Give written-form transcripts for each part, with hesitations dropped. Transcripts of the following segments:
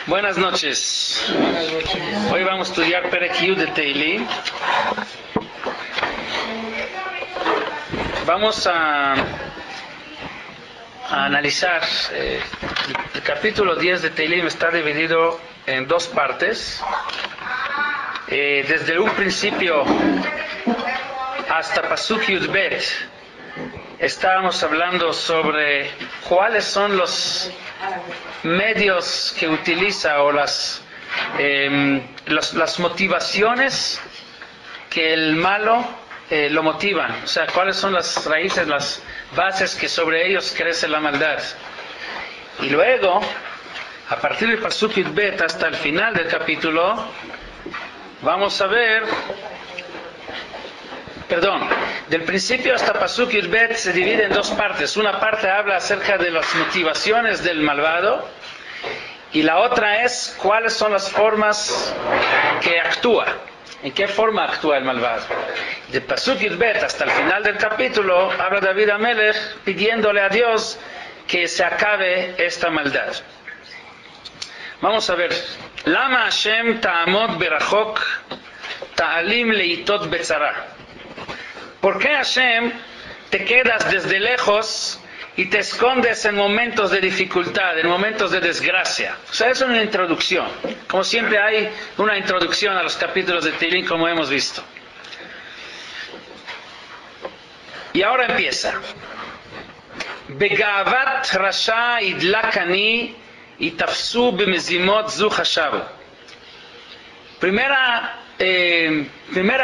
Buenas noches. Hoy vamos a estudiar Perek Yud de Tehilim. Vamos a analizar el capítulo 10 de Tehilim. Está dividido en dos partes. Desde un principio hasta Pasuk Yud Bet estábamos hablando sobre cuáles son los medios que utiliza o las motivaciones que el malo lo motivan, o sea, cuáles son las raíces, las bases que sobre ellos crece la maldad. Y luego, a partir del Pasuk Yud Bet hasta el final del capítulo, vamos a ver, del principio hasta Pasuk Yud Bet se divide en dos partes. Una parte habla acerca de las motivaciones del malvado y la otra es cuáles son las formas que actúa, en qué forma actúa el malvado. De Pasuk Yud Bet hasta el final del capítulo habla David HaMelech pidiéndole a Dios que se acabe esta maldad. Vamos a ver. Lama Hashem ta'amod berachok ta'alim leitot betzara. ¿Por qué, Hashem, te quedas desde lejos y te escondes en momentos de dificultad, en momentos de desgracia? O sea, es una introducción. Como siempre hay una introducción a los capítulos de Tehilim, como hemos visto. Y ahora empieza. Begavat rasha idlakani itafsu bemezimot zu hashabu. Primera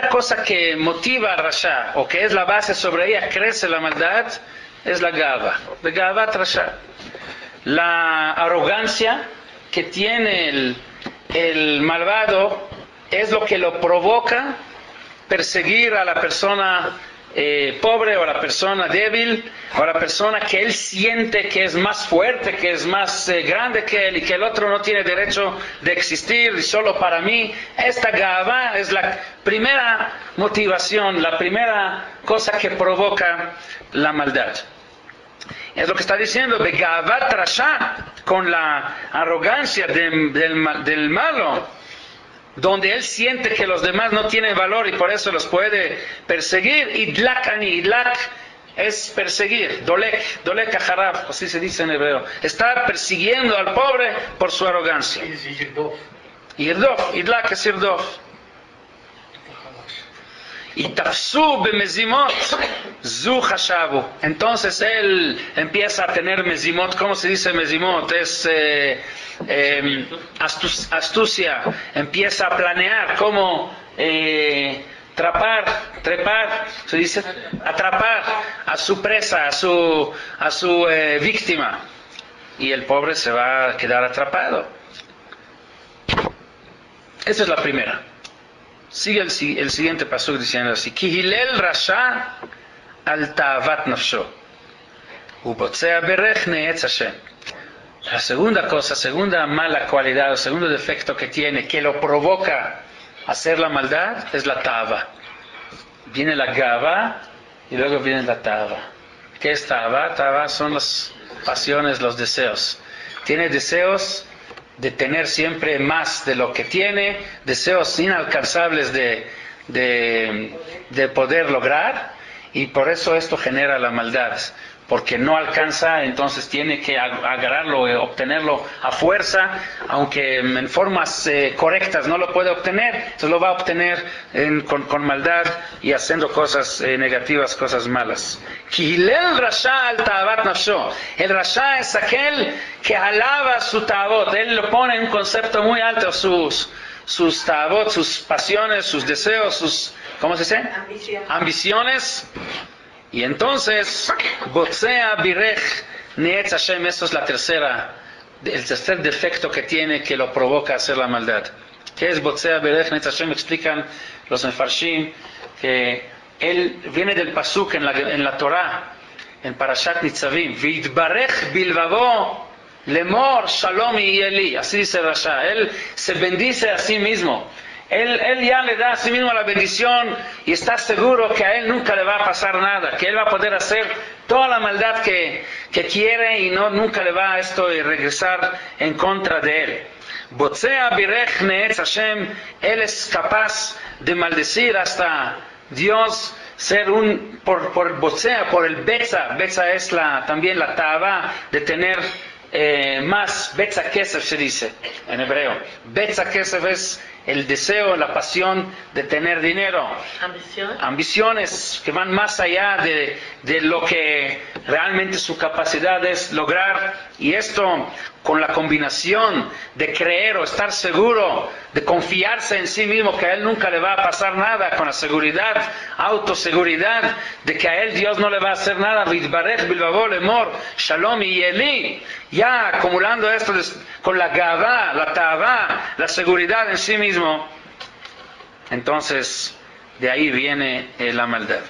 cosa que motiva a Rasha, o que es la base sobre ella crece la maldad, es la Gava. Begavat Rasha. La arrogancia que tiene el malvado es lo que lo provoca perseguir a la persona pobre o a la persona débil o a la persona que él siente que es más fuerte, que es más grande que él y que el otro no tiene derecho de existir y solo para mí. Esta gava es la primera motivación, la primera cosa que provoca la maldad. Es lo que está diciendo Begavat Rasha, con la arrogancia del malo, donde él siente que los demás no tienen valor y por eso los puede perseguir. Idlak es perseguir, dolek aharab, así se dice en hebreo. Está persiguiendo al pobre por su arrogancia. Irdof, idlak es irdof. Y tafsu bemezimot zu hashabu. Entonces él empieza a tener mezimot. ¿Cómo se dice mezimot? Es astucia. Empieza a planear cómo trepar, se dice atrapar a su presa, a su víctima. Y el pobre se va a quedar atrapado. Esa es la primera. Sigue el siguiente pasuk diciendo así: Kihilel rasha al ta'avat nafsho ubotzea berech ne'etz Hashem. La segunda mala cualidad, el segundo defecto que tiene, que lo provoca a hacer la maldad, es la ta'ava. Viene la gava y luego viene la ta'ava. ¿Qué es ta'ava? Ta'ava son las pasiones, los deseos. Tiene deseos de tener siempre más de lo que tiene, deseos inalcanzables de poder lograr, y por eso esto genera la maldad, porque no alcanza, entonces tiene que agarrarlo, obtenerlo a fuerza, aunque en formas correctas no lo puede obtener, entonces lo va a obtener con maldad y haciendo cosas negativas, cosas malas. Kihilel rasha al ta'avat nafsho. El rasha es aquel que alaba su ta'avot. Él lo pone en un concepto muy alto, sus ta'avot, sus pasiones, sus deseos, sus, ¿cómo se dice? Ambiciones. Y entonces, botzea birech ne'etz Hashem, eso es el tercer defecto que tiene, que lo provoca a hacer la maldad. ¿Qué es botzea birech ne'etz Hashem? Explican los mefarshim que él viene del pasuk en la Torah, en Parashat Nitzavim, V'yitbarech bilvavo lemor shalom yeli. Así dice Rasha, él se bendice a sí mismo. Él ya le da a sí mismo la bendición y está seguro que a él nunca le va a pasar nada, que él va a poder hacer toda la maldad que quiere y nunca le va a regresar en contra de él. Botzea birech neetz Hashem, él es capaz de maldecir hasta Dios ser por botzea, por el betza. Betza es también la tava de tener más. Betza kesef se dice en hebreo. Betza kesef es el deseo, la pasión de tener dinero. Ambiciones que van más allá de lo que realmente su capacidad es lograr. Y esto con la combinación de creer o estar seguro, de confiarse en sí mismo que a él nunca le va a pasar nada, con la seguridad, autoseguridad de que a él Dios no le va a hacer nada. Vidbarech bilbavo lemor shalom y eli, ya acumulando esto con la gavá, la tavá, la seguridad en sí mismo. Entonces de ahí viene la maldad.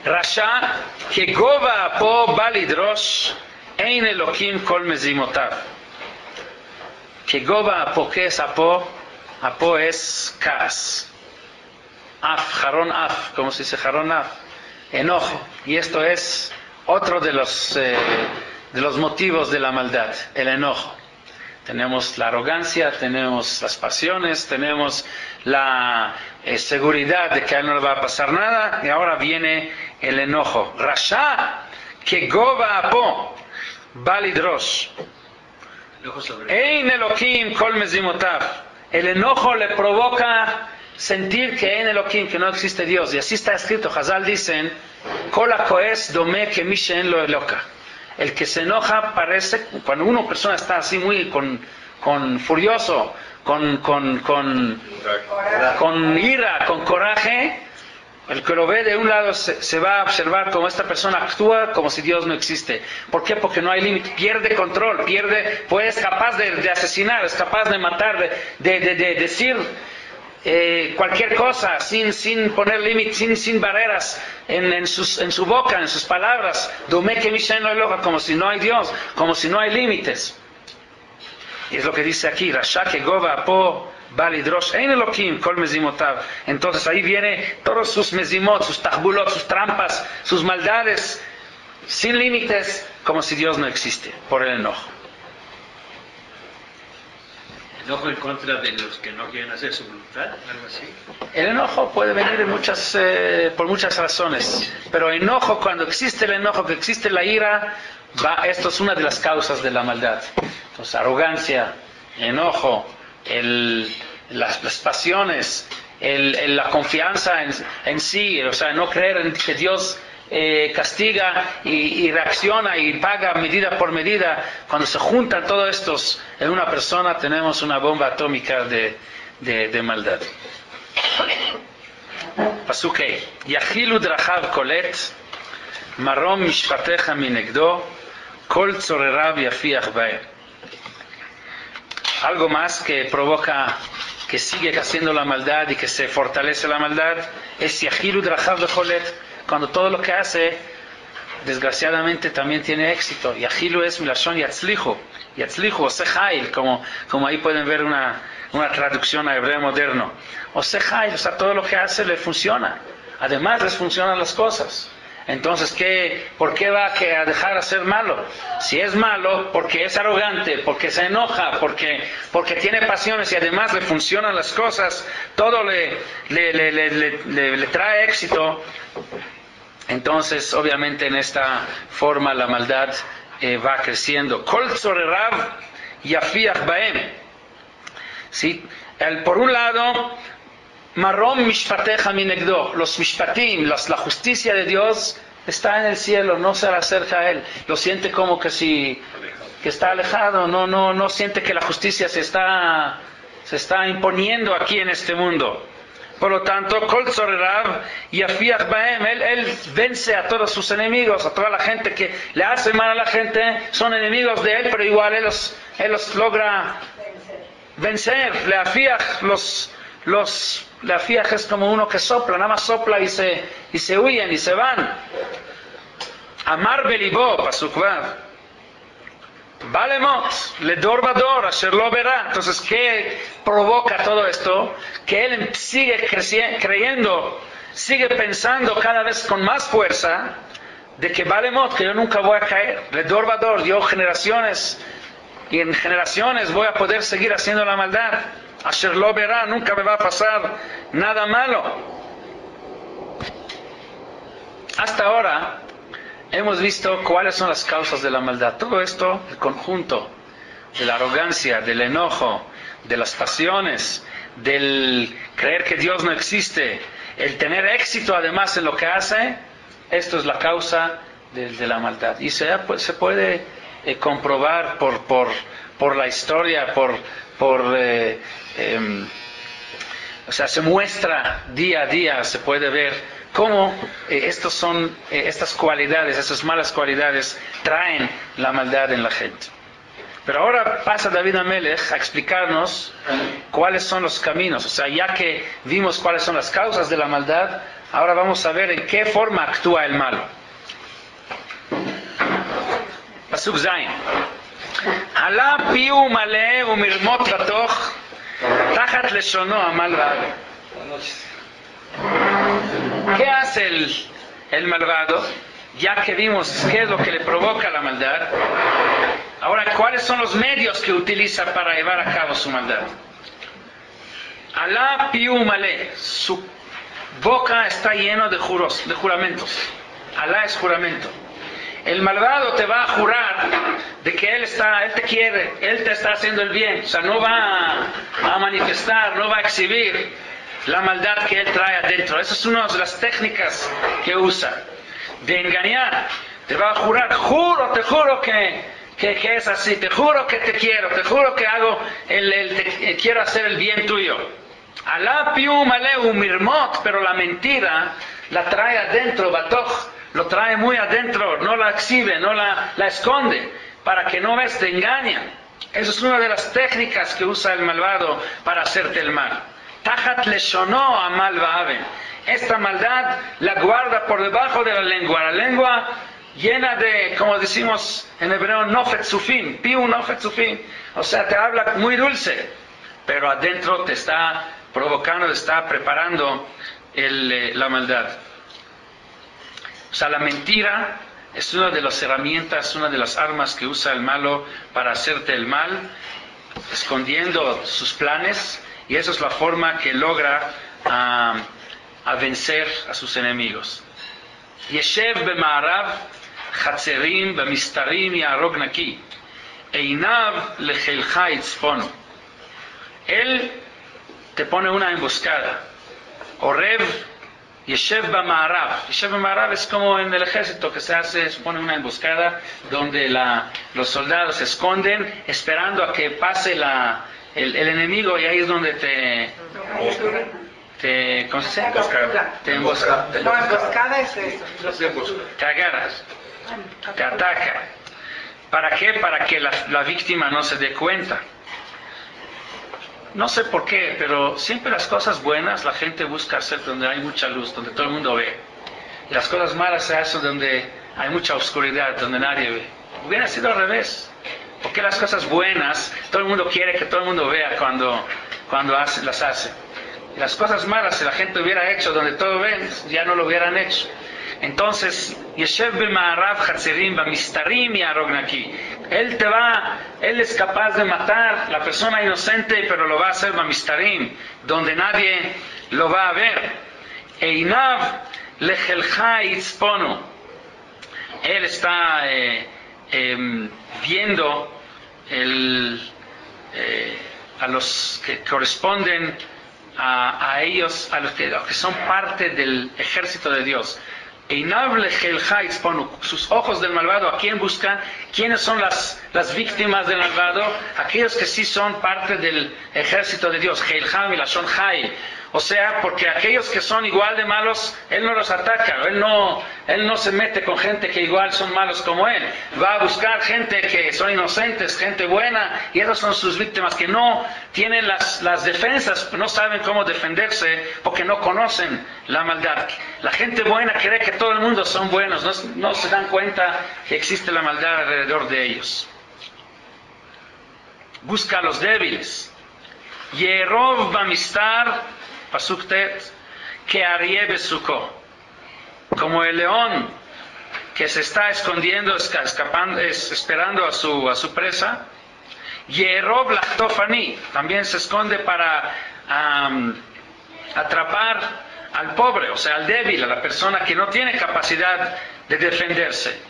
Rasha que gova po balidrosh ein Elohim kol mezimotav. Que gova apo, ¿qué es apo? Apo es kas. Af, jarón af, ¿cómo se dice jarón af? Enojo. Y esto es otro de los motivos de la maldad, el enojo. Tenemos la arrogancia, tenemos las pasiones, tenemos la seguridad de que a él no le va a pasar nada, y ahora viene el enojo. Rasha que gova apo balidrosh ein Elohim kol mezimotav. El enojo le provoca sentir que en Elohim, que no existe Dios. Y así está escrito. Hazal dicen kol hakoes dome que mi she'en lo eloka. El que se enoja parece, cuando una persona está así muy furioso, con ira, con coraje, el que lo ve de un lado se va a observar cómo esta persona actúa como si Dios no existe. ¿Por qué? Porque no hay límite, pierde control, pues es capaz de asesinar, es capaz de matar, de decir cualquier cosa sin poner límites, sin barreras en su boca, en sus palabras. Como si no hay Dios, como si no hay límites. Y es lo que dice aquí, Rasha que gova po balidrosh ein Elohim kol mezimotav. Entonces ahí viene todos sus mezimot, sus tahbulot, sus trampas, sus maldades, sin límites, como si Dios no existe, por el enojo. ¿Enojo en contra de los que no quieren hacer su voluntad? ¿Algo así? El enojo puede venir por muchas razones, pero enojo, cuando existe el enojo, que existe la ira, esto es una de las causas de la maldad. Entonces, arrogancia, enojo, las pasiones, la confianza en sí, o sea, no creer en que Dios castiga y reacciona y paga medida por medida. Cuando se juntan todos estos en una persona, tenemos una bomba atómica de maldad. Pasukei yachilu drachav kolet marom mishpatecha minegdo kol tzorerav yafiach baem. Algo más que provoca, que sigue haciendo la maldad y que se fortalece la maldad, es yachilu drachav kolet, cuando todo lo que hace, desgraciadamente, también tiene éxito. Yachilu es milashon yatzlihu, osejail, como ahí pueden ver una traducción a hebreo moderno. Osejail, o sea, todo lo que hace le funciona. Además les funcionan las cosas. Entonces, ¿por qué va a dejar de ser malo? Si es malo, porque es arrogante, porque se enoja, porque tiene pasiones y además le funcionan las cosas, todo le trae éxito. Entonces, obviamente, en esta forma la maldad va creciendo. Kol tzorerav yafiach baem. ¿Sí? Por un lado, marom mishpatecha minegdo. Los mishpatim, la justicia de Dios está en el cielo, no se le acerca a él. Lo siente como que está alejado, no siente que la justicia se está imponiendo aquí en este mundo. Por lo tanto, Kol Tzorerav Yafiach Baem, él vence a todos sus enemigos, a toda la gente que le hace mal a la gente, son enemigos de él, pero igual él los logra vencer. Leafiach es como uno que sopla, nada más sopla y se huyen y se van. Amar Belibó, Pasuk Vav. Valemot, Ledor Vador, Asher lo verá. Entonces, ¿qué provoca todo esto? Que él sigue creyendo, sigue pensando cada vez con más fuerza de que Valemot, que yo nunca voy a caer. Ledor Vador, dio generaciones y en generaciones voy a poder seguir haciendo la maldad. Asher lo verá, nunca me va a pasar nada malo. Hasta ahora hemos visto cuáles son las causas de la maldad. Todo esto, el conjunto de la arrogancia, del enojo, de las pasiones, del creer que Dios no existe, el tener éxito además en lo que hace, esto es la causa de la maldad. Y se puede comprobar por la historia, o sea, se muestra día a día, se puede ver cómo estas cualidades, estas malas cualidades traen la maldad en la gente. Pero ahora pasa David Amelech a explicarnos cuáles son los caminos. O sea, ya que vimos cuáles son las causas de la maldad, ahora vamos a ver en qué forma actúa el malo. Pasuk Zayin. Alá piu male umirmot batoch tachat leshono amal va'ave. ¿Qué hace el malvado? Ya que vimos qué es lo que le provoca la maldad, ahora, ¿cuáles son los medios que utiliza para llevar a cabo su maldad? Alá piu male, su boca está llena de juramentos. Alá es juramento. El malvado te va a jurar de que él te quiere, él te está haciendo el bien. O sea, no va a manifestar, no va a exhibir la maldad que él trae adentro. Esa es una de las técnicas que usa. De engañar. Te va a jurar, te juro que es así, te juro que te quiero, te juro que quiero hacer el bien tuyo. Alá pium aleu mirmot, pero la mentira la trae adentro, batoch, lo trae muy adentro, no la exhibe, no la esconde, para que no ves, te engaña. Esa es una de las técnicas que usa el malvado para hacerte el mal. Tachat leshono amal va'ave. Esta maldad la guarda por debajo de la lengua llena de, como decimos en hebreo, nofet sufim, piu nofet sufim, o sea, te habla muy dulce, pero adentro te está provocando, te está preparando la maldad. O sea, la mentira es una de las herramientas, una de las armas que usa el malo para hacerte el mal, escondiendo sus planes, y esa es la forma que logra a vencer a sus enemigos. Yeshev b'ma'arav chatzerim b'mistarim ya'arog naki einav lechelcha yitzponu. Él te pone una emboscada. Orev Yeshev b'ma'arav. Yeshev b'ma'arav es como en el ejército que se pone una emboscada donde los soldados se esconden esperando a que pase el enemigo, y ahí es donde ¿cómo se dice? Te embosca. No, emboscada es eso. Te agarras, te ataca. ¿Para qué? Para que la víctima no se dé cuenta. No sé por qué, pero siempre las cosas buenas la gente busca hacer donde hay mucha luz, donde todo el mundo ve. Y las cosas malas se hacen donde hay mucha oscuridad, donde nadie ve. Hubiera sido al revés. Porque las cosas buenas, todo el mundo quiere que todo el mundo vea cuando las hace. Y las cosas malas, si la gente hubiera hecho donde todo ven, ya no lo hubieran hecho. Entonces, Yeshev b'ma'arav chatzerim b'mistarim ya'arog naki. Él es capaz de matar la persona inocente, pero lo va a hacer b'mistarim, donde nadie lo va a ver. Einav lechelcha yitzponu. Él está viendo a los que corresponden a ellos, a los que son parte del ejército de Dios. Sus ojos del malvado, ¿a quién buscan? ¿Quiénes son las víctimas del malvado? Aquellos que sí son parte del ejército de Dios. O sea, porque aquellos que son igual de malos, Él no los ataca, Él no se mete con gente que igual son malos como Él. Va a buscar gente que son inocentes, gente buena, y esas son sus víctimas que no tienen las defensas, no saben cómo defenderse porque no conocen la maldad. La gente buena cree que todo el mundo son buenos, no se dan cuenta que existe la maldad alrededor de ellos. Busca a los débiles. Yerov bamistar Pasuk Tet, que Arie besuko, como el león que se está escondiendo, escapando, esperando a su presa. Yerob lachtofani, también se esconde para atrapar al pobre, o sea, al débil, a la persona que no tiene capacidad de defenderse.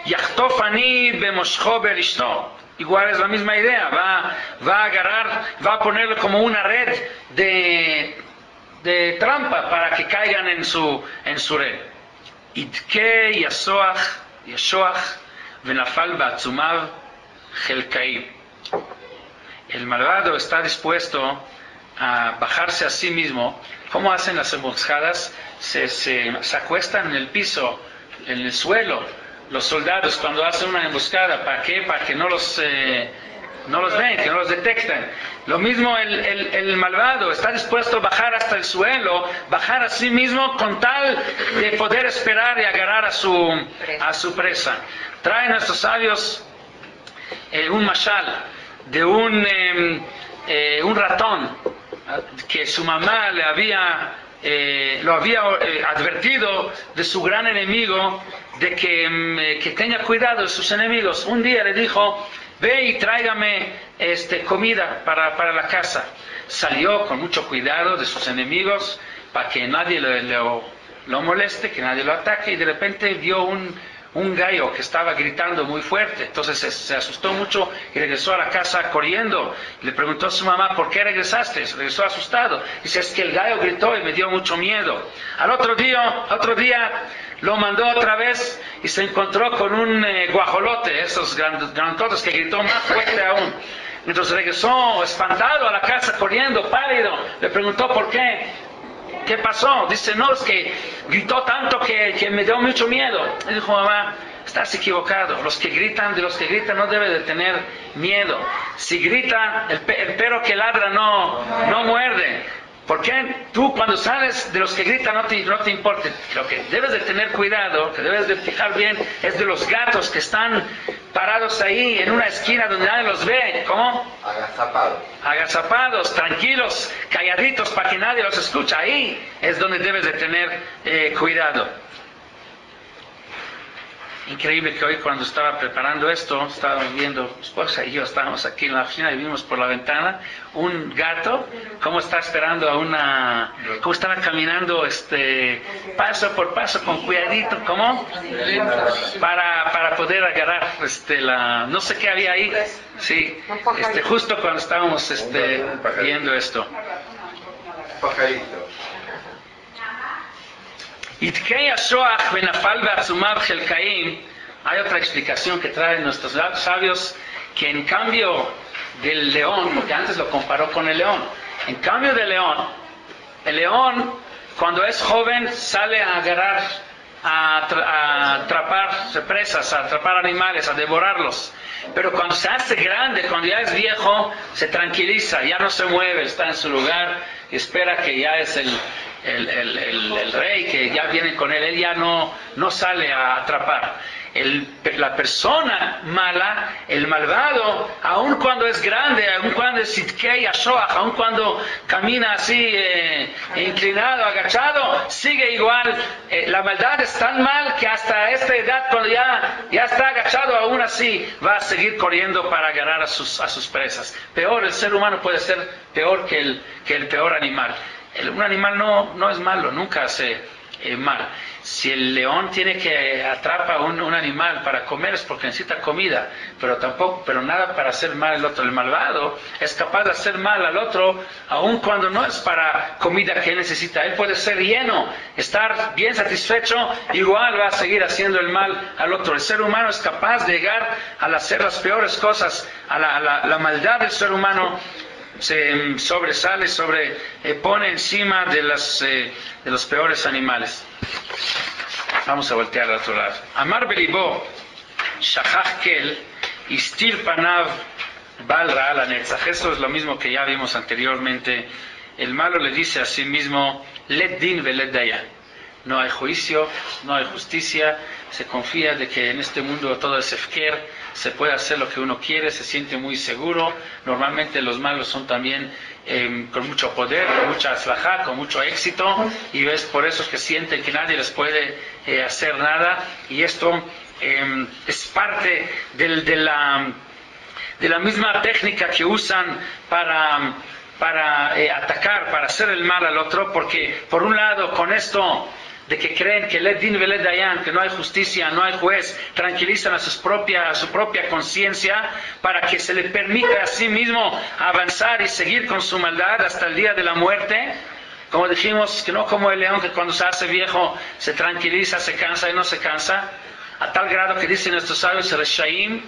Yachtofani bemoshcho berishto. Igual es la misma idea, va a agarrar, va a ponerlo como una red de trampa para que caigan en su red. Itke Yashoach venafal ba'atzumav chelkai. El malvado está dispuesto a bajarse a sí mismo. ¿Cómo hacen las emboscadas? Se acuestan en el piso, en el suelo, los soldados cuando hacen una emboscada. ¿Para qué? Para que no los ven, que no los detecten. Lo mismo el malvado está dispuesto a bajar hasta el suelo, bajar a sí mismo con tal de poder esperar y agarrar a su presa. Traen nuestros sabios un mashal de un ratón que su mamá lo había advertido de su gran enemigo, de que tenga cuidado de sus enemigos. Un día le dijo: ve y tráigame comida para la casa. Salió con mucho cuidado de sus enemigos para que nadie lo moleste, que nadie lo ataque, y de repente vio un gallo que estaba gritando muy fuerte. Entonces se asustó mucho y regresó a la casa corriendo. Le preguntó a su mamá: ¿por qué regresaste? Regresó asustado. Dice: es que el gallo gritó y me dio mucho miedo. Al otro día lo mandó otra vez y se encontró con un guajolote, esos grandotes, que gritó más fuerte aún. Entonces regresó espantado a la casa corriendo, pálido. Le preguntó: ¿por qué? ¿Qué pasó? Dice: no, es que gritó tanto que me dio mucho miedo. Le dijo: mamá, estás equivocado. De los que gritan no debe de tener miedo. Si grita, el perro que ladra no muerde. ¿Por qué tú, cuando sales, de los que gritan no te importa? Lo que debes de tener cuidado, que debes de fijar bien, es de los gatos que están parados ahí en una esquina donde nadie los ve. ¿Cómo? Agazapados, tranquilos, calladitos, para que nadie los escuche. Ahí es donde debes de tener cuidado. Increíble que hoy, cuando estaba preparando esto, estaba viendo, mi esposa y yo estábamos aquí en la oficina y vimos por la ventana un gato cómo está esperando cómo estaba caminando paso por paso, con cuidadito, ¿cómo? Para poder agarrar no sé qué había ahí. Sí, justo cuando estábamos viendo esto. Pajarito. Hay otra explicación que traen nuestros sabios, que en cambio del león, porque antes lo comparó con el león, en cambio del león, el león cuando es joven sale a agarrar, a atrapar presas, a atrapar animales, a devorarlos. Pero cuando se hace grande, cuando ya es viejo, se tranquiliza, ya no se mueve, está en su lugar y espera que ya es el rey, que ya viene con él ya no sale a atrapar. La persona mala, el malvado, aun cuando es grande, aun cuando es sitkei ashoach, aun cuando camina así inclinado, agachado, sigue igual. La maldad es tan mal que hasta esta edad, cuando ya está agachado, aún así va a seguir corriendo para agarrar a sus presas. Peor, el ser humano puede ser peor que el peor animal. Un animal no es malo, nunca hace mal. Si el león tiene que atrapa un animal para comer, es porque necesita comida, pero nada para hacer mal al otro. El malvado es capaz de hacer mal al otro, aun cuando no es para comida que él necesita. Él puede ser lleno, estar bien satisfecho, igual va a seguir haciendo el mal al otro. El ser humano es capaz de llegar a hacer las peores cosas. La maldad del ser humano se sobresale, pone encima de los peores animales. Vamos a voltear al otro lado. Amar belibo, shachach kel, istir panav, bal ra'al hanetzach. Eso es lo mismo que ya vimos anteriormente. El malo le dice a sí mismo: let din velet dayan. No hay juicio, no hay justicia. Se confía de que en este mundo todo es efker, se puede hacer lo que uno quiere, se siente muy seguro. Normalmente los malos son también con mucho poder, con mucha aslajá, con mucho éxito, y es por eso que sienten que nadie les puede hacer nada. Y esto es parte de de la misma técnica que usan para atacar, para hacer el mal al otro, porque por un lado con esto de que creen que Led Din Veled Dayan, que no hay justicia, no hay juez, tranquilizan a su propia conciencia para que se le permita a sí mismo avanzar y seguir con su maldad hasta el día de la muerte. Como dijimos, que no como el león que cuando se hace viejo se tranquiliza, se cansa y no se cansa, a tal grado que dicen nuestros sabios, Reshaim,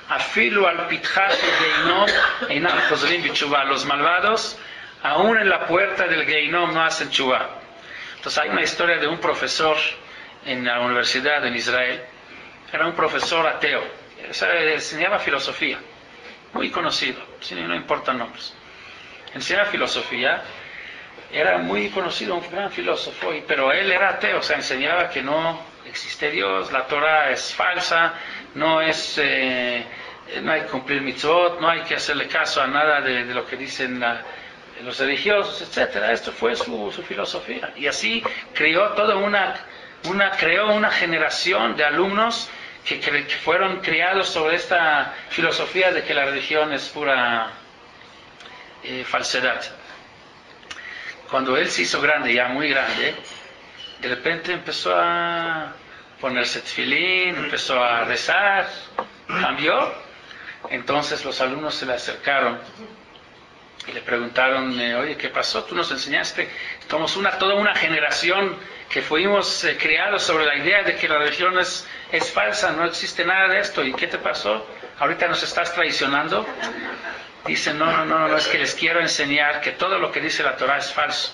afilu al pitjat geinom einam chozrim b'tshuva. Los malvados, aún en la puerta del Geinom, no hacen tshuva. Entonces hay una historia de un profesor en la universidad en Israel. Era un profesor ateo, enseñaba filosofía, muy conocido, no importan nombres. Enseñaba filosofía, era muy conocido, un gran filósofo, pero él era ateo, o sea, enseñaba que no existe Dios, la Torah es falsa, no hay que cumplir mitzvot, no hay que hacerle caso a nada de lo que dicen los religiosos, etcétera. Esto fue su filosofía, y así creó creó una generación de alumnos que fueron criados sobre esta filosofía de que la religión es pura falsedad. Cuando él se hizo grande, ya muy grande, de repente empezó a ponerse tefilín, empezó a rezar, cambió. Entonces los alumnos se le acercaron y le preguntaron, oye, ¿qué pasó? Tú nos enseñaste, somos toda una generación que fuimos criados sobre la idea de que la religión es falsa, no existe nada de esto, ¿y qué te pasó? ¿Ahorita nos estás traicionando? Dicen, no, es que les quiero enseñar que todo lo que dice la Torah es falso.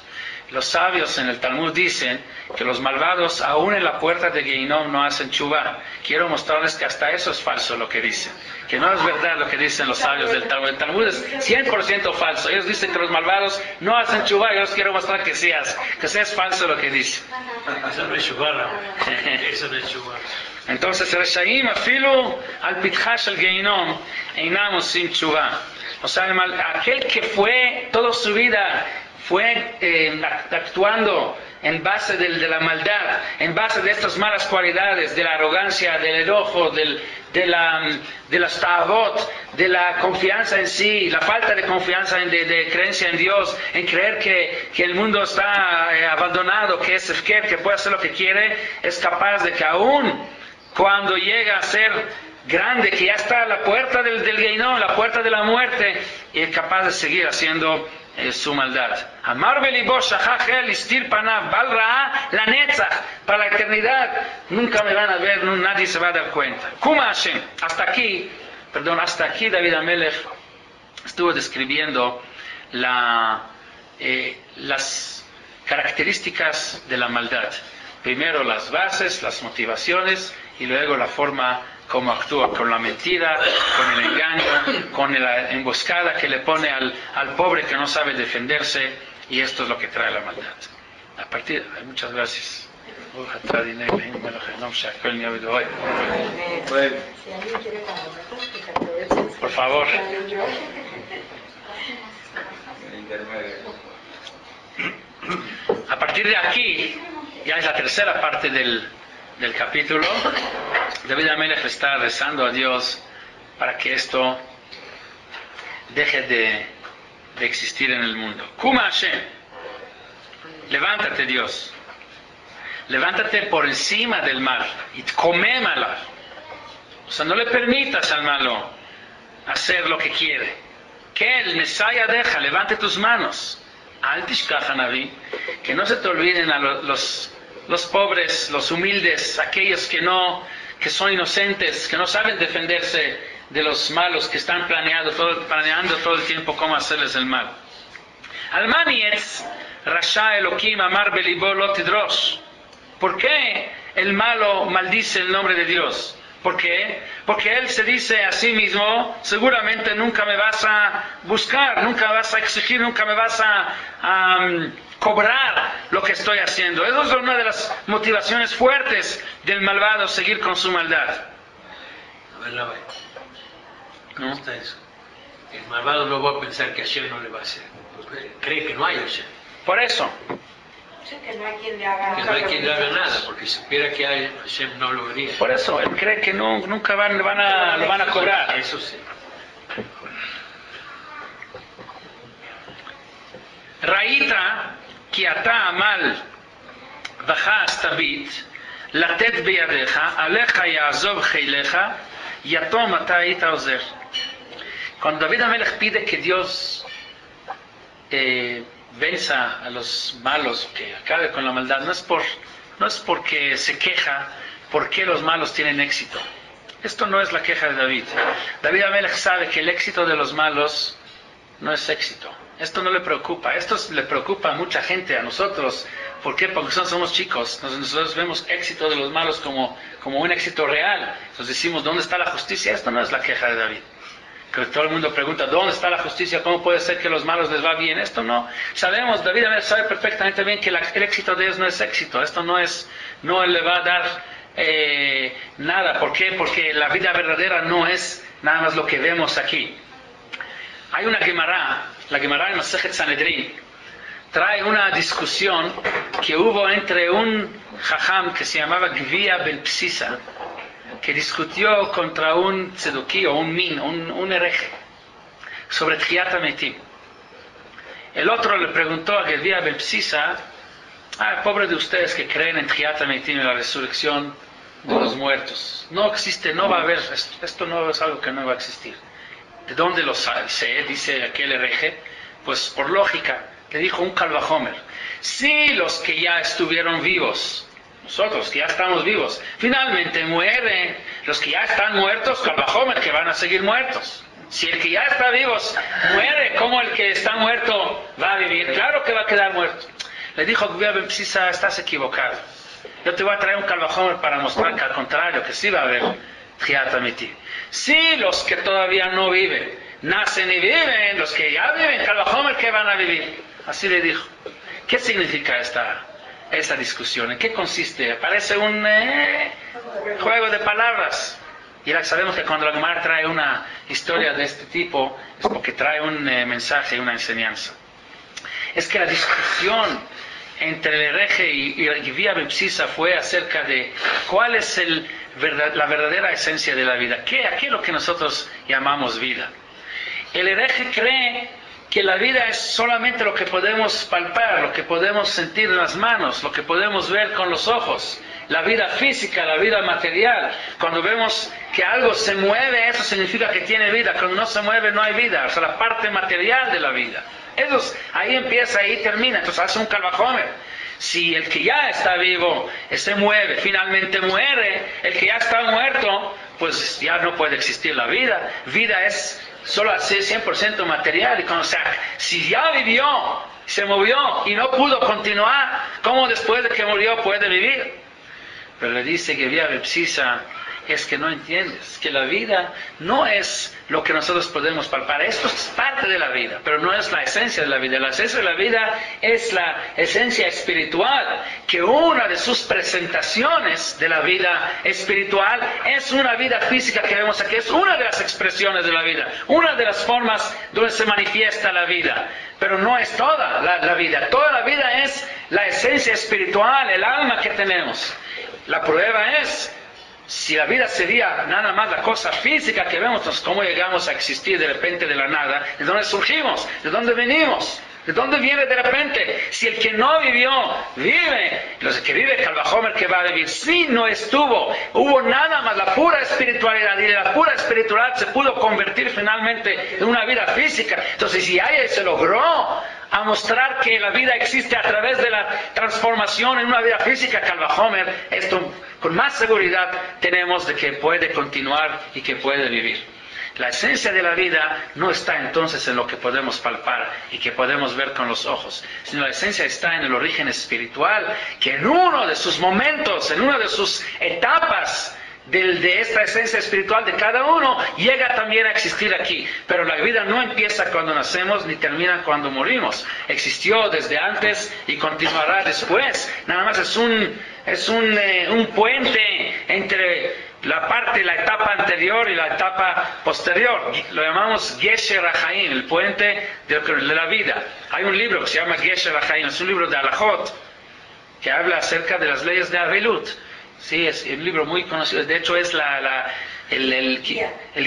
Los sabios en el Talmud dicen que los malvados, aún en la puerta de Geinom, no hacen tshuva. Quiero mostrarles que hasta eso es falso lo que dicen. Que no es verdad lo que dicen los sabios del Talmud. El Talmud es 100% falso. Ellos dicen que los malvados no hacen tshuva. Yo les quiero mostrar que sí es falso lo que dicen. Eso no es tshuva. Eso no es tshuva. Entonces, Reshaim afilu al pitjash al Geinom einam sin tshuva. O sea, aquel que fue toda su vida actuando en base de la maldad, en base de estas malas cualidades, de la arrogancia, del enojo, de las ta'avot, de la confianza en sí, la falta de confianza, de creencia en Dios, en creer que el mundo está abandonado, que es efker, que puede hacer lo que quiere, es capaz de que aún cuando llega a ser grande, que ya está a la puerta del Geinom, la puerta de la muerte, y es capaz de seguir haciendo su maldad. Amar belibo shachach el istir panav bal ra'a la netzach, para la eternidad nunca me van a ver, nadie se va a dar cuenta. Kuma Hashem. Hasta aquí David HaMelech estuvo describiendo las características de la maldad. Primero las bases, las motivaciones, y luego la forma como actúa, con la mentira, con el engaño, con la emboscada que le pone al pobre que no sabe defenderse, y esto es lo que trae la maldad. Muchas gracias. Por favor. A partir de aquí, ya es la tercera parte del capítulo. David HaMelech está rezando a Dios para que esto deje de existir en el mundo. Kuma Hashem, levántate Dios, levántate por encima del mal, itkomem alav. O sea, no le permitas al malo hacer lo que quiere. Que el Mesías deja, levante tus manos. Al tishkach hanavi, que no se te olviden a los pobres, los humildes, aquellos que son inocentes, que no saben defenderse de los malos, que están planeando todo el tiempo cómo hacerles el mal. Almanietz rasha Elohim amar belibo lo tidrosh. ¿Por qué el malo maldice el nombre de Dios? ¿Por qué? Porque él se dice a sí mismo, seguramente nunca me vas a buscar, nunca me vas a exigir, nunca me vas a cobrar lo que estoy haciendo. Esa es una de las motivaciones fuertes del malvado, seguir con su maldad. A ver, ¿cómo está eso? El malvado no va a pensar que Hashem no le va a hacer, porque cree que no hay Hashem. Por eso. Que no hay quien le haga nada, porque si supiera que hay, Hashem no lo vería. Por eso, él cree que nunca lo van a cobrar. Eso sí. Raita ki ata amal v'chas tabit latet biyadecha alecha ya'azov cheilecha yatom ata hayita ozer. Cuando David Amelech pide que Dios venza a los malos, que acabe con la maldad, no es porque se queja por qué los malos tienen éxito. Esto no es la queja de David. David Amelech sabe que el éxito de los malos no es éxito. Esto no le preocupa. Esto le preocupa a mucha gente, a nosotros. ¿Por qué? Porque somos chicos. Nosotros vemos éxito de los malos como un éxito real. Entonces decimos, ¿dónde está la justicia? Esto no es la queja de David. Que todo el mundo pregunta, ¿dónde está la justicia? ¿Cómo puede ser que a los malos les va bien? Esto no. Sabemos, David sabe perfectamente bien que el éxito de ellos no es éxito. Esto no le va a dar nada. ¿Por qué? Porque la vida verdadera no es nada más lo que vemos aquí. Hay una Gemara, la Gemara en Masejet Sanedrín, trae una discusión que hubo entre un jajam que se llamaba Gvia ben Psisa, que discutió contra un tzeduki o un hereje sobre Tchiyat HaMetim. El otro le preguntó a Gvia ben Psisa, pobre de ustedes que creen en Tchiyat HaMetim, en la resurrección de los muertos. No existe, no va a haber, esto no es algo que no va a existir. ¿De dónde lo sé? Dice aquel hereje. Pues por lógica, le dijo un Kal Vachomer. Si los que ya estuvieron vivos, nosotros que ya estamos vivos, finalmente mueren, los que ya están muertos, Kal Vachomer, que van a seguir muertos. Si el que ya está vivo muere, ¿cómo el que está muerto va a vivir? Claro que va a quedar muerto. Le dijo Gvia ben Psisa, estás equivocado. Yo te voy a traer un Kal Vachomer para mostrar que al contrario, que sí va a haber Tchiyat HaMetim. Si los que todavía no viven, nacen y viven, los que ya viven, Kal Vachomer, ¿qué van a vivir? Así le dijo. ¿Qué significa esta discusión? ¿En qué consiste? Parece un juego de palabras. Y sabemos que cuando la Gemara trae una historia de este tipo, es porque trae un mensaje, una enseñanza. Es que la discusión entre el hereje y Gvia ben Psisa fue acerca de cuál es la verdadera esencia de la vida. ¿Qué es lo que nosotros llamamos vida? El hereje cree que la vida es solamente lo que podemos palpar, lo que podemos sentir en las manos, lo que podemos ver con los ojos, la vida física, la vida material. Cuando vemos que algo se mueve, eso significa que tiene vida. Cuando no se mueve, no hay vida. O sea, la parte material de la vida. Ahí empieza, ahí termina. Entonces hace un Kal Vachomer. Si el que ya está vivo se mueve, finalmente muere, el que ya está muerto, pues ya no puede existir la vida. Vida es solo así 100% material. O sea, si ya vivió, se movió y no pudo continuar, ¿cómo después de que murió puede vivir? Pero le dice que Gvia ben Psisa, es que no entiendes, que la vida no es lo que nosotros podemos palpar. Esto es parte de la vida, pero no es la esencia de la vida. La esencia de la vida es la esencia espiritual, que una de sus presentaciones de la vida espiritual es una vida física que vemos aquí, es una de las expresiones de la vida, una de las formas donde se manifiesta la vida. Pero no es toda la vida. Toda la vida es la esencia espiritual, el alma que tenemos. La prueba es, si la vida sería nada más la cosa física que vemos, entonces ¿cómo llegamos a existir de repente de la nada? ¿De dónde surgimos? ¿De dónde venimos? ¿De dónde viene de repente? Si el que no vivió, vive. Los que vive, Kal Vachomer, que va a vivir. Si no hubo nada más la pura espiritualidad, y de la pura espiritualidad se pudo convertir finalmente en una vida física. Entonces, si ahí se logró a mostrar que la vida existe a través de la transformación en una vida física, Kal Vachomer, esto con más seguridad tenemos de que puede continuar y que puede vivir. La esencia de la vida no está entonces en lo que podemos palpar y que podemos ver con los ojos, sino la esencia está en el origen espiritual, que en uno de sus momentos, en una de sus etapas de esta esencia espiritual de cada uno, llega también a existir aquí. Pero la vida no empieza cuando nacemos ni termina cuando morimos. Existió desde antes y continuará después. Nada más es un puente entre la etapa anterior y la etapa posterior. Lo llamamos Gesher HaChaim, el puente de la vida. Hay un libro que se llama Gesher HaChaim, es un libro de Halachot que habla acerca de las leyes de Avelut. Sí, es un libro muy conocido. De hecho, es el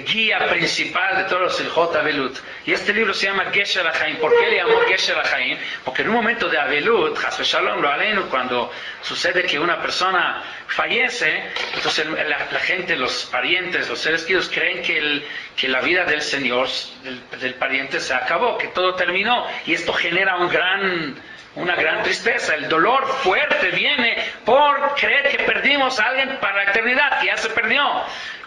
guía principal de todos los Ilhot Avelut. Y este libro se llama Gesher HaChaim. ¿Por qué le llamó Gesher HaChaim? Porque en un momento de Avelut, Chas v'Shalom lo aleinu, cuando sucede que una persona fallece, entonces la gente, los parientes, los seres queridos creen que la vida del Señor, del pariente, se acabó, que todo terminó. Y esto genera una gran tristeza. El dolor fuerte viene por creer que perdimos a alguien para la eternidad, que ya se perdió.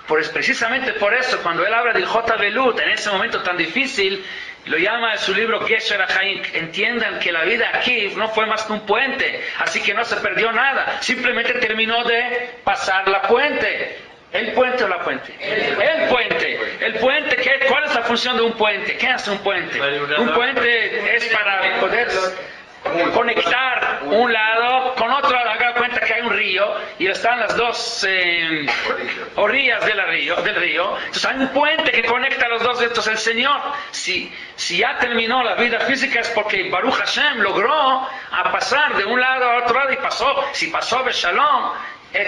Pues precisamente por eso, cuando él habla de Ilhot Avelut, en ese momento tan difícil, lo llama en su libro Gesher HaChaim. Entiendan que la vida aquí no fue más que un puente, así que no se perdió nada, simplemente terminó de pasar la puente. ¿El puente o la puente? El puente. El puente, ¿cuál es la función de un puente? ¿Qué hace un puente? Un puente es para poder conectar un lado con otro. Haga cuenta que hay un río y están las dos orillas del río. Entonces hay un puente que conecta los dos. Entonces el Señor, si ya terminó la vida física, es porque Baruch Hashem logró a pasar de un lado a otro lado y pasó. Si pasó Beshalom,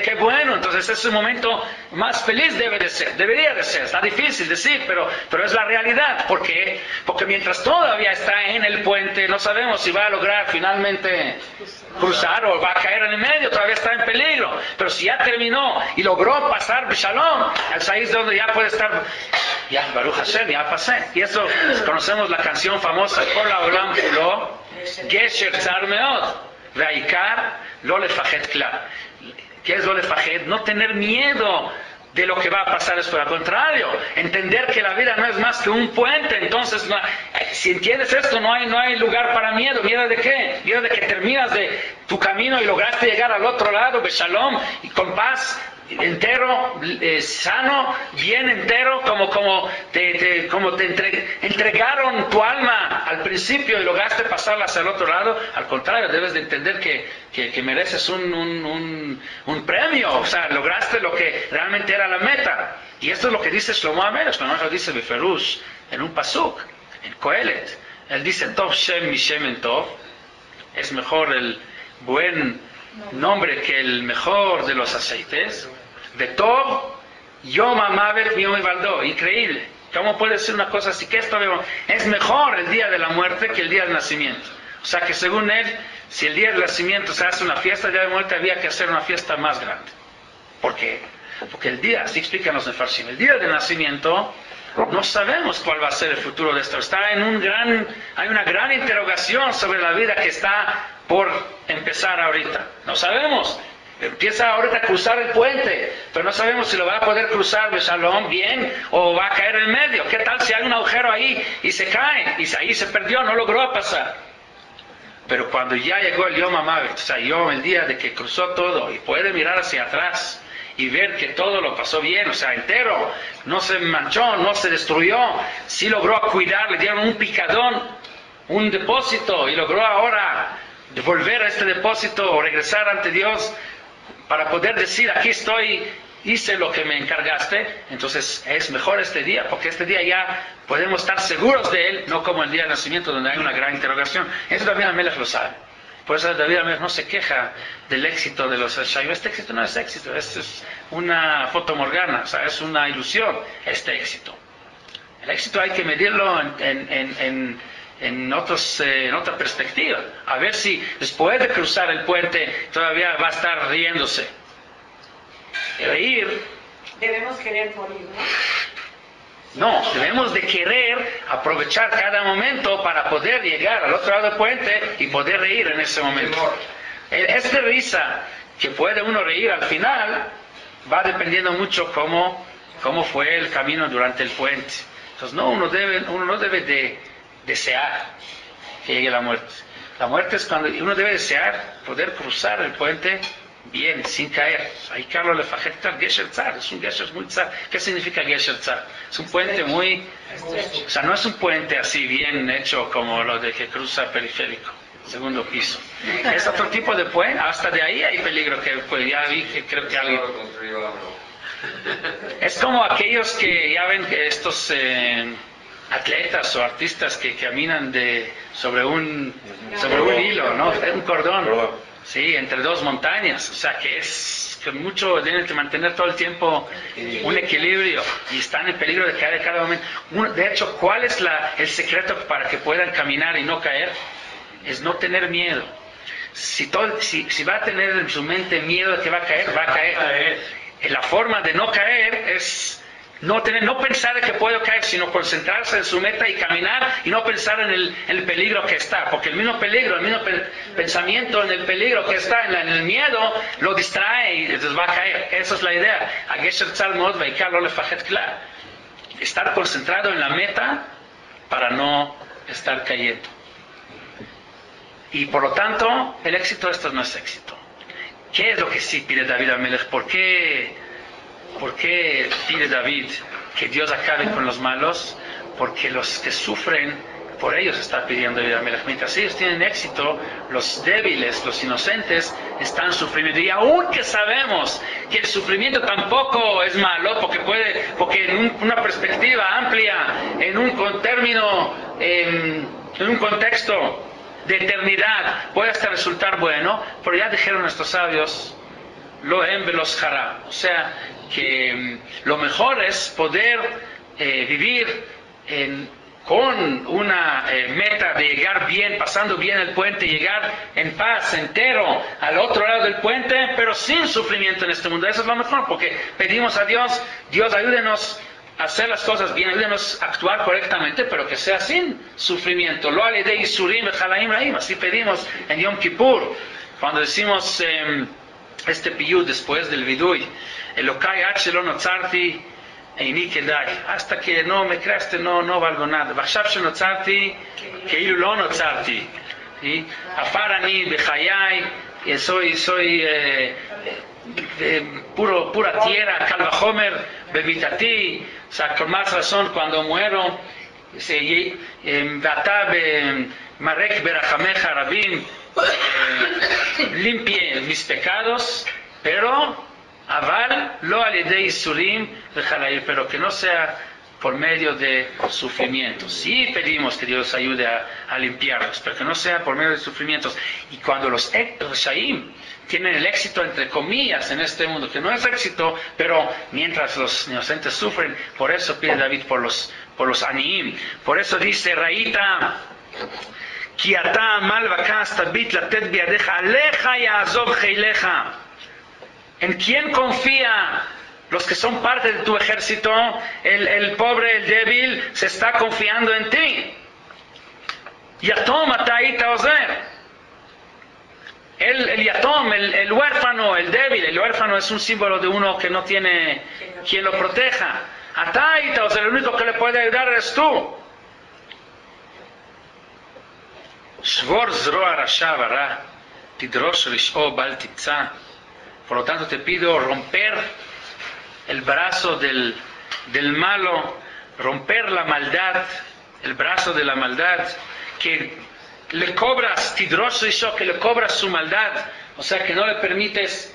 qué bueno. Entonces es un momento más feliz, debería de ser. Está difícil decir, pero es la realidad. ¿Por qué? Porque mientras todavía está en el puente, no sabemos si va a lograr finalmente cruzar o va a caer en el medio, todavía está en peligro. Pero si ya terminó y logró pasar Shalom, ahí es donde ya puede estar, ya Baruch Hashem, ya pasé. Y eso conocemos la canción famosa, Kol Haolam Kulo, Gesher Tzar Meod, Ve'aikar Lo Lefachet Klal. ¿Qué es lo de Fajed? No tener miedo de lo que va a pasar después. Al contrario, entender que la vida no es más que un puente. Entonces, si entiendes esto, no hay lugar para miedo. ¿Miedo de qué? Miedo de que terminas de tu camino y lograste llegar al otro lado, Beshalom, y con paz, entero, sano, bien entero, como te entregaron tu alma al principio y lograste pasarla hacia el otro lado. Al contrario, debes de entender que mereces un premio. O sea, lograste lo que realmente era la meta. Y esto es lo que dice Shlomo HaMelech. Shlomo HaMelech lo dice Beferush en un pasuk, en Kohelet. Él dice Tov Shem mi Shemen Tov. Es mejor el buen nombre que el mejor de los aceites. De Tov, Yom HaMavet Yom Hivaldó. Increíble. ¿Cómo puede ser una cosa así? Que esto es mejor el día de la muerte que el día del nacimiento. O sea que según él, si el día del nacimiento se hace una fiesta, el día de muerte había que hacer una fiesta más grande. ¿Por qué? Porque el día, así explican los Mefarshim, el día del nacimiento no sabemos cuál va a ser el futuro de esto. Hay una gran interrogación sobre la vida que está por empezar ahorita. No sabemos. Empieza ahorita a cruzar el puente, pero no sabemos si lo va a poder cruzar Beshalom bien o va a caer en medio. ¿Qué tal si hay un agujero ahí y se cae? Y ahí se perdió, no logró pasar. Pero cuando ya llegó el Yom HaMavet, o sea, el día de que cruzó todo y puede mirar hacia atrás y ver que todo lo pasó bien, o sea, entero, no se manchó, no se destruyó, sí logró cuidar, le dieron un picadón, un depósito, y logró ahora devolver a este depósito o regresar ante Dios para poder decir, aquí estoy, hice lo que me encargaste. Entonces es mejor este día, porque este día ya podemos estar seguros de él, no como el día del nacimiento donde hay una gran interrogación. Eso David HaMelech lo sabe. Por eso David HaMelech no se queja del éxito de los Shayim. Este éxito no es éxito, es una fotomorgana, o sea, es una ilusión, este éxito. El éxito hay que medirlo en otra perspectiva, a ver si después de cruzar el puente todavía va a estar riéndose. Reír. Debemos querer morir, ¿no? No, debemos de querer aprovechar cada momento para poder llegar al otro lado del puente y poder reír en ese momento. Esta risa que puede uno reír al final va dependiendo mucho cómo fue el camino durante el puente. Entonces uno no debe de desear que llegue la muerte. La muerte es cuando uno debe desear poder cruzar el puente bien, sin caer. Ahí Carlos le fajeta Gesher Tzar, es un Gesher muy tzar. ¿Qué significa Gesher Tzar? Es un puente muy, o sea, no es un puente así bien hecho como lo de que cruza periférico, segundo piso. Es otro tipo de puente, hasta de ahí hay peligro, que pues ya vi que creo que alguien... Es como aquellos que ya ven que estos atletas o artistas que caminan sobre un hilo, ¿no? Un cordón. Sí, entre dos montañas, o sea que es que mucho, tienen que mantener todo el tiempo un equilibrio y están en peligro de caer en cada momento. De hecho, ¿cuál es el secreto para que puedan caminar y no caer? Es no tener miedo. Si va a tener en su mente miedo de que va a caer, va a caer. La forma de no caer es no pensar en que puedo caer, sino concentrarse en su meta y caminar y no pensar en el peligro que está, porque el mismo peligro, el mismo pensamiento en el peligro que está, en el miedo, lo distrae y entonces va a caer. Esa es la idea. Estar concentrado en la meta para no estar cayendo. Y por lo tanto, el éxito, esto no es éxito. ¿Qué es lo que sí pide David a Melech? ¿Por qué pide David que Dios acabe con los malos? Porque los que sufren, por ellos está pidiendo David a Melech. Mientras ellos tienen éxito, los débiles, los inocentes, están sufriendo. Y aunque sabemos que el sufrimiento tampoco es malo, porque en una perspectiva amplia, en un término, en un contexto de eternidad, puede hasta resultar bueno, pero ya dijeron nuestros sabios, lo velos hará, o sea que lo mejor es poder vivir con una meta de llegar bien, pasando bien el puente, llegar en paz, entero, al otro lado del puente, pero sin sufrimiento en este mundo. Eso es lo mejor, porque pedimos a Dios, Dios ayúdenos a hacer las cosas bien, ayúdenos a actuar correctamente, pero que sea sin sufrimiento. Lo alidei surim v'chalaim raim, así pedimos en Yom Kippur, cuando decimos este piyut después del vidui, Elokai ad shelo notzarti eini kedai, hasta que no me creaste no valgo nada. V'achshav shenotzarti כאילו לא נוצרתי, afar ani bechayai, soy pura tierra, kal vachomer bemitati, o sea, con más razón cuando muero, ואתה במרק ברחמך רבים, limpie mis pecados, pero aval lo alidei isurim v'chalaim, pero que no sea por medio de sufrimientos. Sí pedimos que Dios ayude a limpiarlos, pero que no sea por medio de sufrimientos. Y cuando los Reshaim tienen el éxito, entre comillas, en este mundo, que no es éxito, pero mientras los inocentes sufren, por eso pide David por los Aniim. Por eso dice, Raíta, Ki ata amal vakas tabit latet biadeja, aleja ya'azov cheileja. ¿En quién confía? Los que son parte de tu ejército, el pobre, el débil, se está confiando en ti. Yatom ataita ozer. El yatom, el huérfano, el débil, el huérfano es un símbolo de uno que no tiene quien lo proteja. Ataita ozer, el único que le puede ayudar eres tú. Shvor zroa rasha vara, tidrosh rish'o bal titza. Por lo tanto te pido romper el brazo del malo, romper la maldad, el brazo de la maldad, que le cobras, tidrosh rish'o, que le cobras su maldad, o sea que no le permites,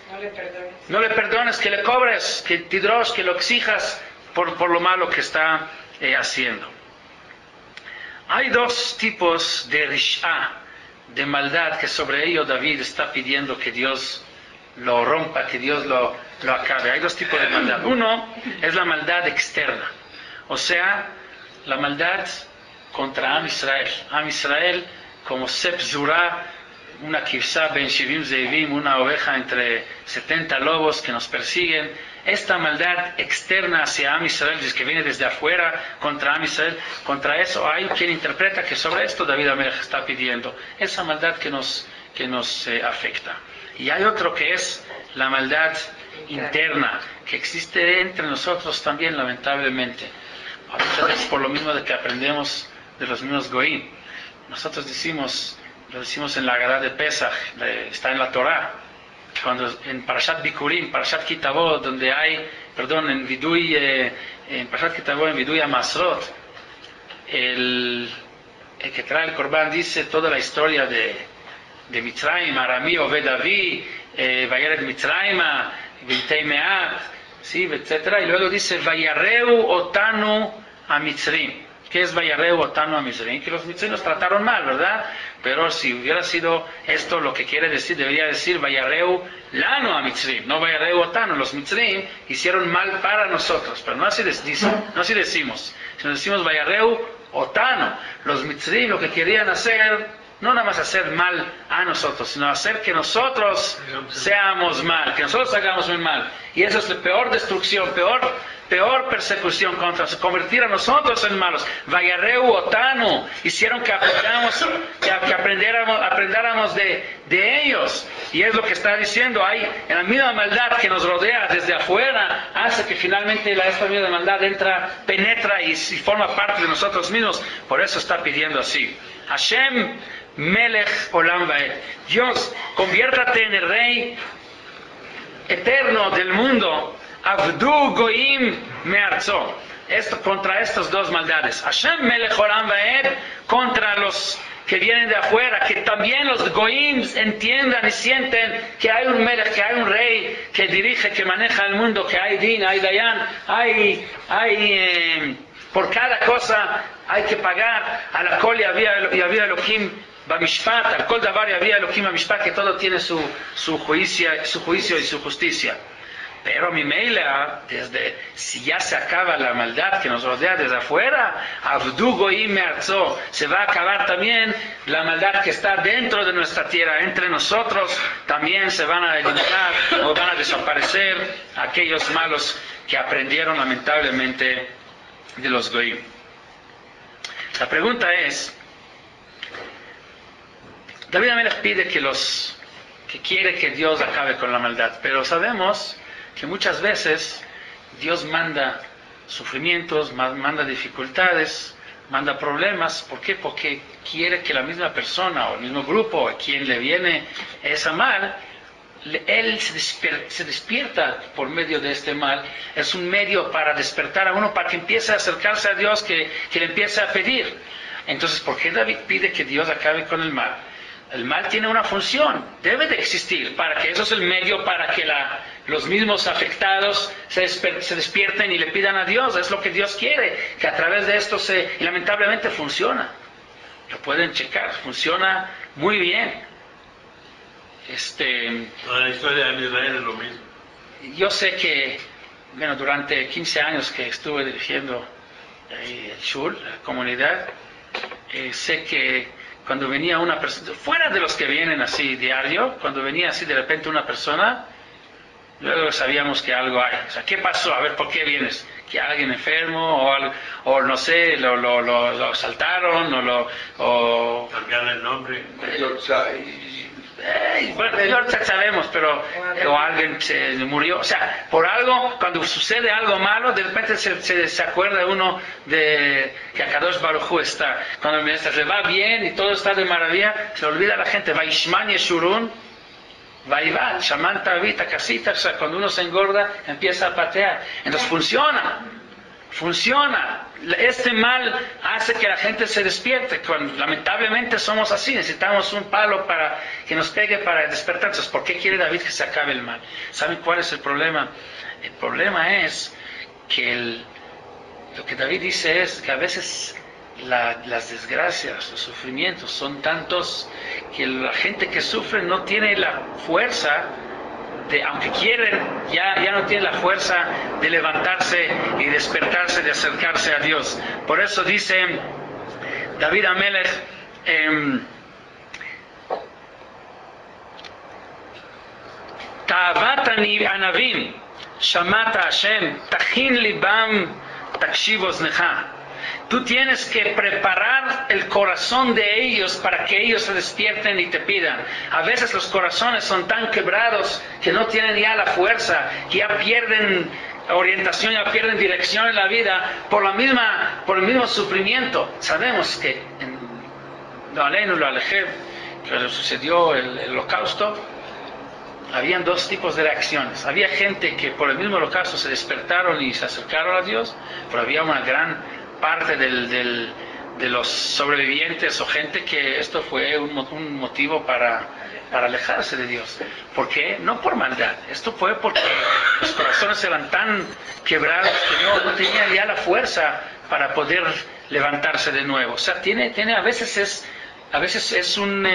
no le perdones, que le cobres, que tidrosh, que lo exijas por lo malo que está haciendo. Hay dos tipos de rish'a, de maldad, que sobre ello David está pidiendo que Dios lo rompa, que Dios lo acabe. Hay dos tipos de maldad. Uno es la maldad externa, o sea, la maldad contra Am Israel. Am Israel, como Sep Zurah, una kirsá ben shivim zeivim, una oveja entre 70 lobos que nos persiguen. Esta maldad externa hacia Am Israel, que viene desde afuera contra Am Israel, contra eso hay quien interpreta que sobre esto David Amelech está pidiendo esa maldad que nos afecta. Y hay otro que es la maldad interna, que existe entre nosotros también, lamentablemente. A veces por lo mismo de que aprendemos de los mismos goim. Nosotros lo decimos en la Agadá de Pesach, está en la Torah, cuando en Parashat Bikurim, Parashat Kitavot, donde hay, en Vidui, en Parashat Kitavot, en Vidui Amasrot, el que trae el Korban dice toda la historia de Mitzrayim, Arami, Oved Avi, Vayered Mitzrayima, Vintei Meat, ¿sí? Etcétera, y luego dice Vayareu Otanu a Mitzrim, ¿Qué es Vayareu Otanu a Mitzrim? Que los Mitzrim nos trataron mal, ¿verdad? Pero si hubiera sido esto lo que quiere decir, debería decir Vayareu Lanu a Mitzrim, no Vayareu Otanu. Los Mitzrim hicieron mal para nosotros, pero no así, no así decimos. Si nos decimos Vayareu Otanu, los Mitzrim lo que querían hacer, no nada más hacer mal a nosotros, sino hacer que nosotros seamos mal, que nosotros hagamos muy mal. Y eso es la peor destrucción, peor persecución contra nosotros, convertir a nosotros en malos. Vayareu Otanu, hicieron que aprendiéramos de ellos. Y es lo que está diciendo ahí, en la misma maldad que nos rodea desde afuera, hace que finalmente esta misma maldad penetra y forma parte de nosotros mismos. Por eso está pidiendo así. Hashem Melech Olam Vaed. Dios, conviértate en el Rey eterno del mundo. Avdu Goim Me'arzo. Esto contra estas dos maldades. Hashem Melech Olam Vaed contra los que vienen de afuera, que también los Goim entiendan y sienten que hay un Melech, que hay un Rey que dirige, que maneja el mundo, que hay Din, hay Dayan, por cada cosa hay que pagar. A la Kol y había Elohim Bamishpat, al Kol Davar y había Elohim Bamishpat, que todo tiene su juicio y su justicia. Pero mi meila, si ya se acaba la maldad que nos rodea desde afuera, Avdu Goim Me'arzo, se va a acabar también la maldad que está dentro de nuestra tierra, entre nosotros, también se van a eliminar o van a desaparecer aquellos malos que aprendieron lamentablemente de los Goim. La pregunta es, David Amelech pide que quiere que Dios acabe con la maldad, pero sabemos que muchas veces Dios manda sufrimientos, manda dificultades, manda problemas. ¿Por qué? Porque quiere que la misma persona o el mismo grupo a quien le viene esa mal, él se despierta por medio de este mal. Es un medio para despertar a uno, para que empiece a acercarse a Dios, que le empiece a pedir. Entonces, ¿por qué David pide que Dios acabe con el mal? El mal tiene una función, debe de existir, para que eso es el medio para que los mismos afectados se despierten y le pidan a Dios. Es lo que Dios quiere, que a través de esto y lamentablemente funciona. Lo pueden checar, funciona muy bien. Toda la historia de Israel es lo mismo. Yo sé que, durante 15 años que estuve dirigiendo el Shul, la comunidad, sé que cuando venía una persona, fuera de los que vienen así diario, cuando venía así de repente una persona, luego sabíamos que algo hay. O sea, ¿qué pasó? A ver, ¿por qué vienes? ¿Que alguien enfermo? O no sé, lo asaltaron, o cambiarle el nombre. Bueno, ya sabemos, pero o alguien se murió. O sea, por algo, cuando sucede algo malo, de repente se acuerda uno de que Akadosh Baruj Hu está. Cuando le va bien y todo está de maravilla, se olvida la gente. Vaishman Yeshurun, Vaivat, Shaman Tavita, Casita. O sea, cuando uno se engorda, empieza a patear. Entonces funciona. Este mal hace que la gente se despierte. Lamentablemente somos así, necesitamos un palo para que nos pegue para despertar. Entonces, ¿por qué quiere David que se acabe el mal? ¿Saben cuál es el problema? El problema es que lo que David dice es que a veces las desgracias, los sufrimientos son tantos que la gente que sufre no tiene la fuerza aunque quieren, ya no tienen la fuerza de levantarse y despertarse, de acercarse a Dios. Por eso dice David Amelech, Ta'avat anavim, shamata Hashem, tachin libam, takshiv oznecha. Tú tienes que preparar el corazón de ellos para que ellos se despierten y te pidan. A veces los corazones son tan quebrados que no tienen ya la fuerza, que ya pierden orientación, ya pierden dirección en la vida por el mismo sufrimiento. Sabemos que que sucedió el holocausto, habían dos tipos de reacciones. Había gente que por el mismo holocausto se despertaron y se acercaron a Dios, pero había una gran parte de los sobrevivientes o gente que esto fue un motivo para alejarse de Dios. ¿Por qué? No por maldad. Esto fue porque los corazones eran tan quebrados que no tenían ya la fuerza para poder levantarse de nuevo. O sea, a veces es un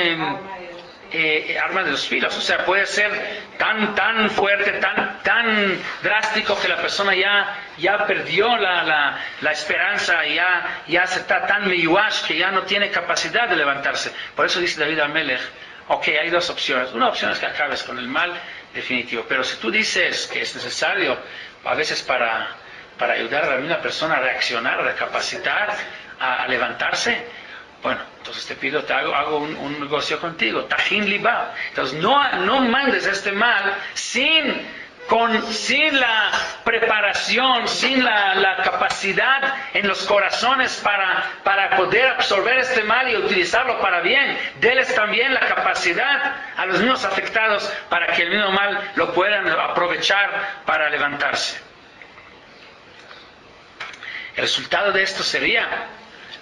arma de dos filos. O sea, puede ser tan fuerte, tan drástico que la persona ya perdió la esperanza, ya se está tan meyuash que ya no tiene capacidad de levantarse. Por eso dice David Amelech, ok, hay dos opciones. Una opción es que acabes con el mal definitivo, pero si tú dices que es necesario a veces para ayudar a la misma persona a reaccionar, a recapacitar, a levantarse, bueno, entonces te hago un negocio contigo, tajin liba. Entonces no mandes este mal sin la preparación, sin la capacidad en los corazones para poder absorber este mal y utilizarlo para bien. Deles también la capacidad a los mismos afectados para que el mismo mal lo puedan aprovechar para levantarse. El resultado de esto sería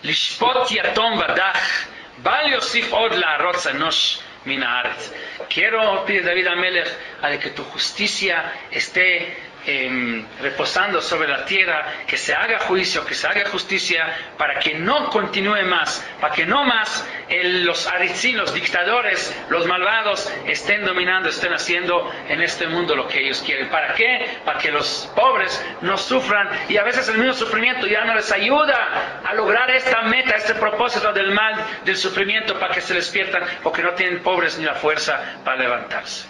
Lishpot yatom vadach, bal yosif od la'arot zanosh min haaretz. Quiero pedir David Amelech a que tu justicia esté reposando sobre la tierra, que se haga juicio, que se haga justicia, para que no continúe más, para que no más los aritzim, los dictadores, los malvados estén dominando, estén haciendo en este mundo lo que ellos quieren. ¿Para qué? Para que los pobres no sufran, y a veces el mismo sufrimiento ya no les ayuda a lograr esta meta, este propósito del mal, del sufrimiento, para que se despiertan, porque no tienen pobres ni la fuerza para levantarse.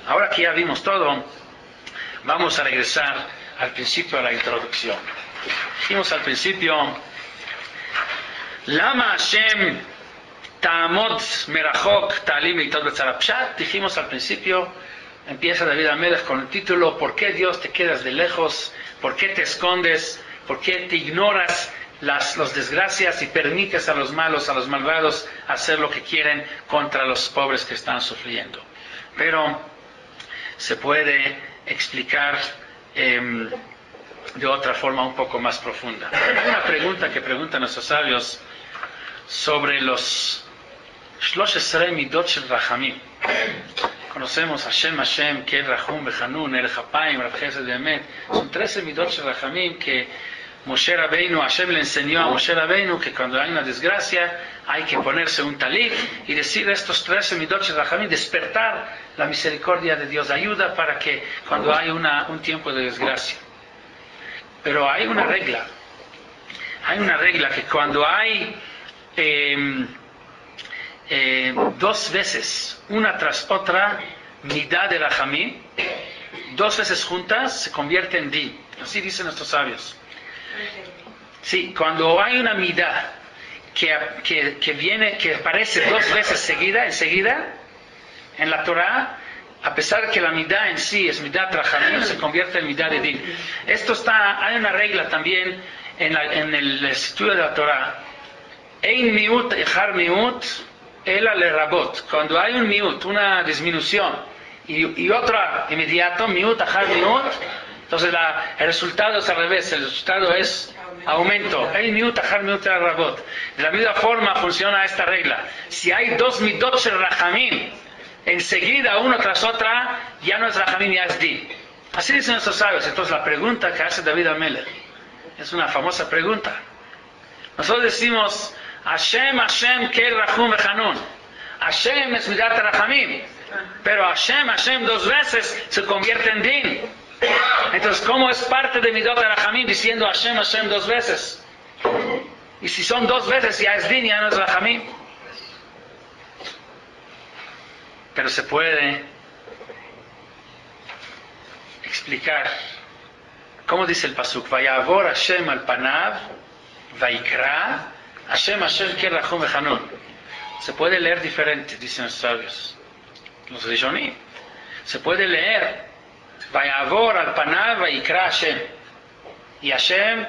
Ahora que ya vimos todo, vamos a regresar al principio de la introducción. Dijimos al principio, Lama Hashem Ta'amod Merachok Ta'alim Eitot Betzara Pshat. Dijimos al principio, empieza David Amelech con el título, ¿por qué Dios te quedas de lejos? ¿Por qué te escondes? ¿Por qué te ignoras las desgracias y permites a los malos, a los malvados, hacer lo que quieren contra los pobres que están sufriendo? Pero se puede explicar de otra forma un poco más profunda. Hay una pregunta que preguntan nuestros sabios sobre los Shlosh Esrei Midot Shel Rachamim. Conocemos Hashem, Kel Rachum Bechanun, El Chapayim, Rav Chesed Be'emet. Son 13 Midot Shel Rachamim que Moshe Rabbeinu, Hashem le enseñó a Moshe Rabbeinu que cuando hay una desgracia hay que ponerse un talit y decir estos 13 Midot Shel Rachamim, despertar la misericordia de Dios, ayuda para que cuando hay un tiempo de desgracia. Pero hay una regla que cuando hay dos veces, una tras otra, Midah de Rachamim, dos veces juntas se convierte en Din. Así dicen nuestros sabios. Sí, cuando hay una Midah que aparece dos veces enseguida, en la Torah, a pesar de que la Midah en sí es Midah Rachamim, se convierte en Midah de Din. Hay una regla también en el estudio de la Torah. Ein miut echar miut ela lerabot. Cuando hay un miut, una disminución, y otra inmediato, miut echar miut, entonces el resultado es al revés, el resultado es aumento. Ein miut echar miut ela lerabot. De la misma forma funciona esta regla. Si hay dos midot shel Rachamim, enseguida, uno tras otra, ya no es Rachamim, ya es Din. Así dicen nuestros sabios. Entonces la pregunta que hace David Amelech es una famosa pregunta. Nosotros decimos Hashem, Kel Rachum Bechanun. Hashem es Midat Rachamim, pero Hashem dos veces se convierte en Din. Entonces, ¿cómo es parte de Midat Rachamim diciendo Hashem dos veces? Y si son dos veces ya es Din, ya no es Rachamim. Pero se puede explicar. ¿Cómo dice el pasuk? Vayavor Hashem al panav, vaikra, Hashem Kel Rachum Bechanun. Se puede leer diferente, dicen los sabios, los Rishonim. Se puede leer Vayavor al panav, vaikra Hashem. Y Hashem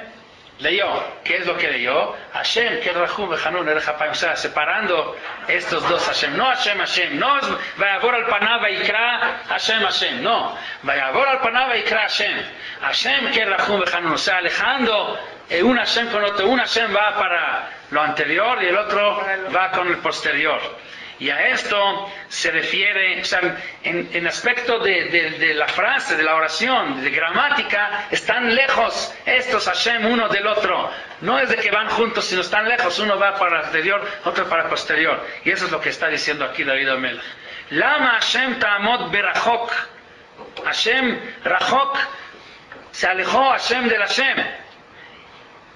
leyó. ¿Qué es lo que leyó? Hashem, Kel Rachum Bechanun, El Chapayim. O sea, separando estos dos Hashem. No Hashem. No es Vayavor al panav, vaikra Hashem. No. Vayavor al panav, vaikra Hashem. Hashem, Kel Rachum Bechanun. O sea, alejando un Hashem con otro. Un Hashem va para lo anterior y el otro va con el posterior. Y a esto se refiere, o sea, en aspecto de la frase, de la oración, de gramática, están lejos estos Hashem uno del otro. No es de que van juntos, sino están lejos. Uno va para anterior, otro para posterior. Y eso es lo que está diciendo aquí David Amelech. Lama Hashem ta'amod berachok. Hashem rachok, se alejó Hashem del Hashem.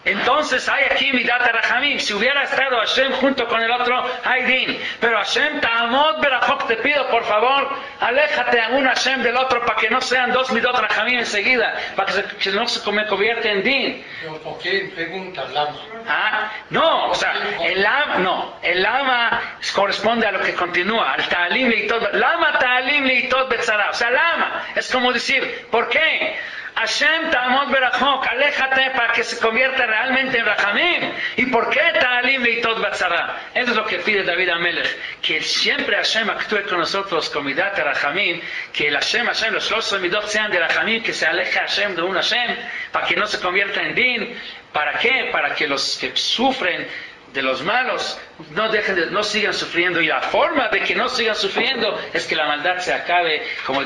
Entonces hay aquí Midat HaRachamim. Si hubiera estado Hashem junto con el otro, hay din. Pero Hashem ta'amod berachok, te pido por favor, aléjate a un Hashem del otro para que no sean dos Midot Rachamim enseguida, para que no se convierta en din. ¿Por qué pregunta lama? No, o sea, el lama corresponde a lo que continúa, al ta'alim leitot, lama ta'alim leitot betzara. O sea, lama es como decir, ¿por qué? Hashem ta'amod berachok, aléjate para que se convierta realmente en Rachamim. ¿Y por qué ta'alim leitot betzara? Eso es lo que pide David Amelech, que siempre Hashem actúe con nosotros con midat Rachamim, que el Hashem, los 12 midot sean de Rachamim, que se aleje Hashem de un Hashem, para que no se convierta en din. ¿Para qué? Para que los que sufren de los malos no sigan sufriendo, y la forma de que no sigan sufriendo es que la maldad se acabe, como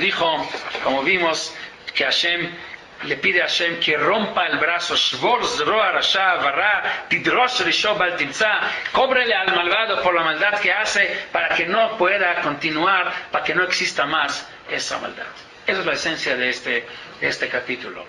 vimos, que Hashem le pide a Hashem que rompa el brazo, Shvor Zroa Rasha Varra Tidrosh Risho Bal Timza, cóbrele al malvado por la maldad que hace, para que no pueda continuar, para que no exista más esa maldad. Esa es la esencia de este capítulo.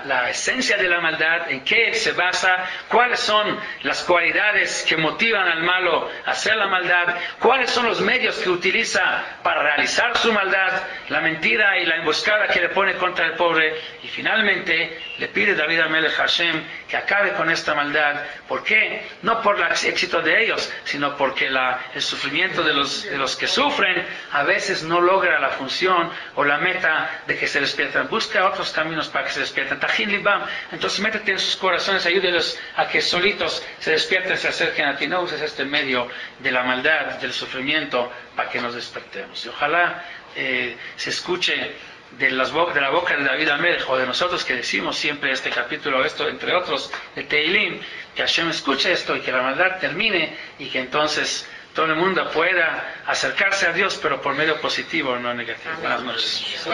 La esencia de la maldad, en qué se basa, cuáles son las cualidades que motivan al malo a hacer la maldad, cuáles son los medios que utiliza para realizar su maldad, la mentira y la emboscada que le pone contra el pobre, y finalmente le pide David Amelech a Hashem que acabe con esta maldad. ¿Por qué? No por el éxito de ellos, sino porque el sufrimiento de los que sufren a veces no logra la función o la meta de que se despiertan. Busca otros caminos para que se despierten. Tajin libam. Entonces métete en sus corazones, ayúdelos a que solitos se despierten, se acerquen a ti. No uses este medio de la maldad, del sufrimiento, para que nos despertemos. Y ojalá se escuche de la boca de David Amelech, o de nosotros que decimos siempre este capítulo, esto entre otros de Teilim, que Hashem escuche esto y que la maldad termine, y que entonces todo el mundo pueda acercarse a Dios, pero por medio positivo, no negativo. Buenas noches.